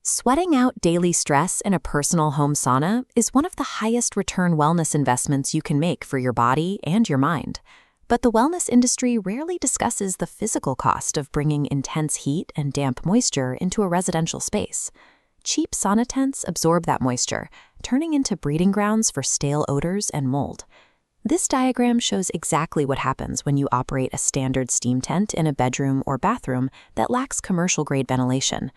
Sweating out daily stress in a personal home sauna is one of the highest return wellness investments you can make for your body and your mind. But the wellness industry rarely discusses the physical cost of bringing intense heat and damp moisture into a residential space. Cheap sauna tents absorb that moisture, turning into breeding grounds for stale odors and mold. This diagram shows exactly what happens when you operate a standard steam tent in a bedroom or bathroom that lacks commercial-grade ventilation.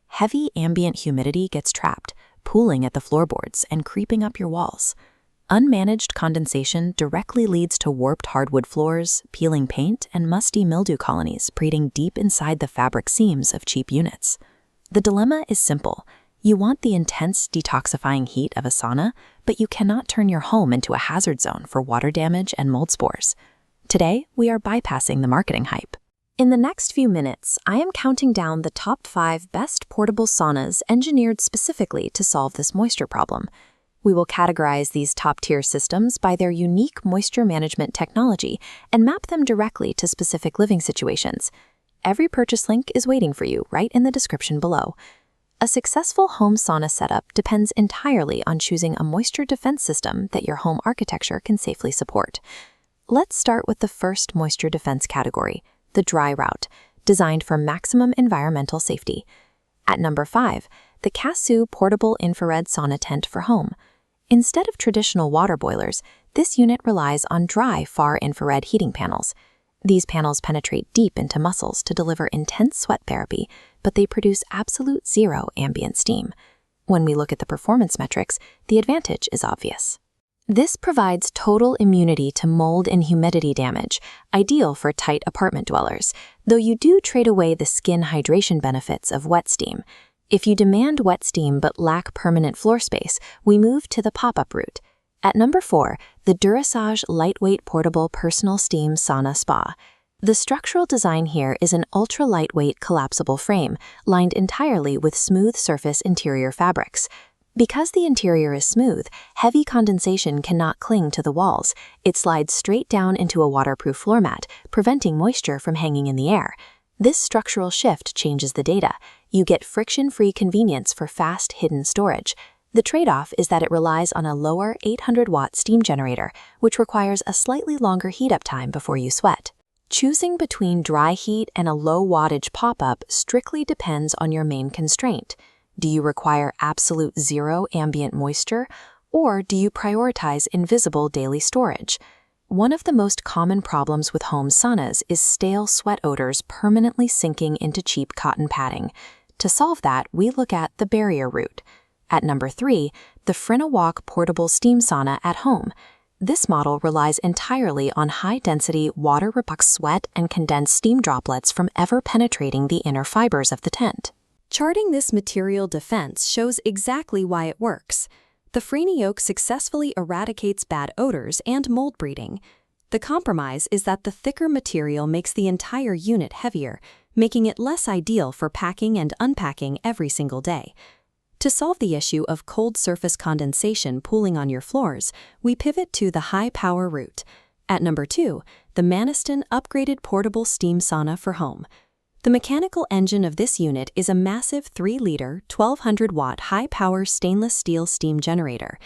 Heavy ambient humidity gets trapped, pooling at the floorboards and creeping up your walls. Unmanaged condensation directly leads to warped hardwood floors, peeling paint, and musty mildew colonies breeding deep inside the fabric seams of cheap units. The dilemma is simple. You want the intense detoxifying heat of a sauna, but you cannot turn your home into a hazard zone for water damage and mold spores. Today, we are bypassing the marketing hype. In the next few minutes, I am counting down the top 5 best portable saunas engineered specifically to solve this moisture problem. We will categorize these top-tier systems by their unique moisture management technology and map them directly to specific living situations. Every purchase link is waiting for you right in the description below. A successful home sauna setup depends entirely on choosing a moisture defense system that your home architecture can safely support. Let's start with the first moisture defense category, the dry route, designed for maximum environmental safety. At number 5, the KASUE Portable Infrared Sauna Tent for Home. Instead of traditional water boilers, this unit relies on dry far-infrared heating panels. These panels penetrate deep into muscles to deliver intense sweat therapy, but they produce absolute zero ambient steam. When we look at the performance metrics, the advantage is obvious. This provides total immunity to mold and humidity damage, ideal for tight apartment dwellers, though you do trade away the skin hydration benefits of wet steam. If you demand wet steam but lack permanent floor space, we move to the pop-up route. At number 4, the Durasage Lightweight Portable Personal Steam Sauna Spa. The structural design here is an ultra-lightweight collapsible frame, lined entirely with smooth surface interior fabrics. Because the interior is smooth, heavy condensation cannot cling to the walls. It slides straight down into a waterproof floor mat, preventing moisture from hanging in the air. This structural shift changes the data. You get friction-free convenience for fast, hidden storage. The trade-off is that it relies on a lower 800-watt steam generator, which requires a slightly longer heat-up time before you sweat. Choosing between dry heat and a low-wattage pop-up strictly depends on your main constraint. Do you require absolute zero ambient moisture, or do you prioritize invisible daily storage? One of the most common problems with home saunas is stale sweat odors permanently sinking into cheap cotton padding. To solve that, we look at the barrier route. At number 3, the FniOk Portable Steam Sauna at Home. This model relies entirely on high-density, water-repellent sweat and condensed steam droplets from ever penetrating the inner fibers of the tent. Charting this material defense shows exactly why it works. The FniOk successfully eradicates bad odors and mold breeding. The compromise is that the thicker material makes the entire unit heavier, making it less ideal for packing and unpacking every single day. To solve the issue of cold surface condensation pooling on your floors, we pivot to the high-power route. At number 2, the Manastin Upgraded Portable Steam Sauna for Home. The mechanical engine of this unit is a massive 3-liter, 1,200-watt high-power stainless steel steam generator.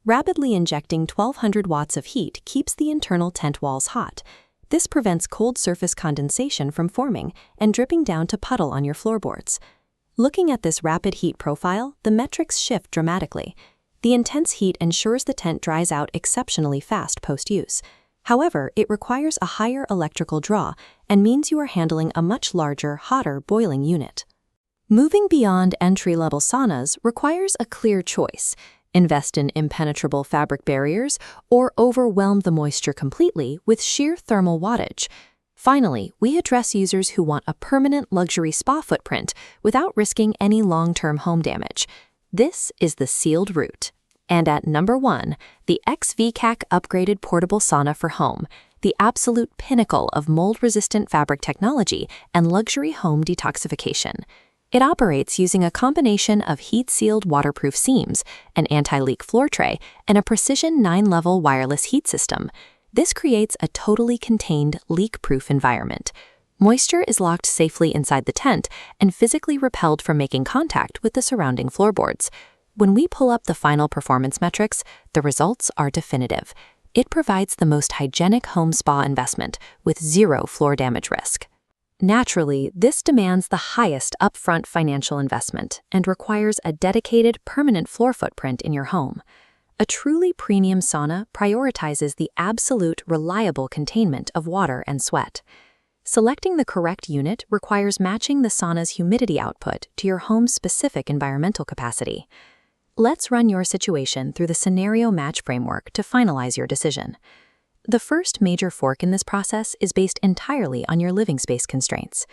Rapidly injecting 1,200 watts of heat keeps the internal tent walls hot. This prevents cold surface condensation from forming and dripping down to puddle on your floorboards. Looking at this rapid heat profile, the metrics shift dramatically. The intense heat ensures the tent dries out exceptionally fast post-use. However, it requires a higher electrical draw and means you are handling a much larger, hotter boiling unit. Moving beyond entry-level saunas requires a clear choice: invest in impenetrable fabric barriers or overwhelm the moisture completely with sheer thermal wattage. Finally, we address users who want a permanent luxury spa footprint without risking any long-term home damage. This is the sealed route. And at number 1, the X-Vcak Upgraded Portable Sauna for Home, the absolute pinnacle of mold-resistant fabric technology and luxury home detoxification. It operates using a combination of heat-sealed waterproof seams, an anti-leak floor tray, and a precision 9-level wireless heat system. This creates a totally contained, leak-proof environment. Moisture is locked safely inside the tent and physically repelled from making contact with the surrounding floorboards. When we pull up the final performance metrics, the results are definitive. It provides the most hygienic home spa investment with zero floor damage risk. Naturally, this demands the highest upfront financial investment and requires a dedicated, permanent floor footprint in your home. A truly premium sauna prioritizes the absolute, reliable containment of water and sweat. Selecting the correct unit requires matching the sauna's humidity output to your home's specific environmental capacity. Let's run your situation through the scenario match framework to finalize your decision. The first major fork in this process is based entirely on your living space constraints.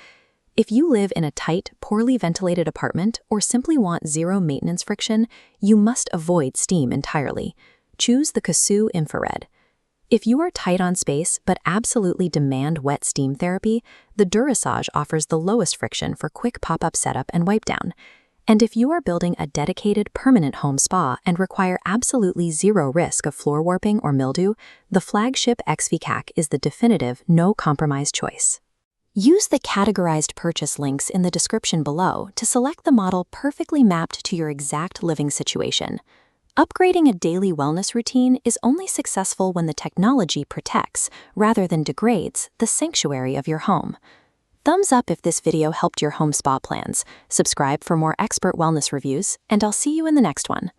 If you live in a tight, poorly ventilated apartment or simply want zero maintenance friction, you must avoid steam entirely. Choose the KASUE Infrared. If you are tight on space but absolutely demand wet steam therapy, the Durasage offers the lowest friction for quick pop-up setup and wipe down. And if you are building a dedicated, permanent home spa and require absolutely zero risk of floor warping or mildew, the flagship X-Vcak is the definitive, no-compromise choice. Use the categorized purchase links in the description below to select the model perfectly mapped to your exact living situation. Upgrading a daily wellness routine is only successful when the technology protects, rather than degrades, the sanctuary of your home. Thumbs up if this video helped your home spa plans, subscribe for more expert wellness reviews, and I'll see you in the next one.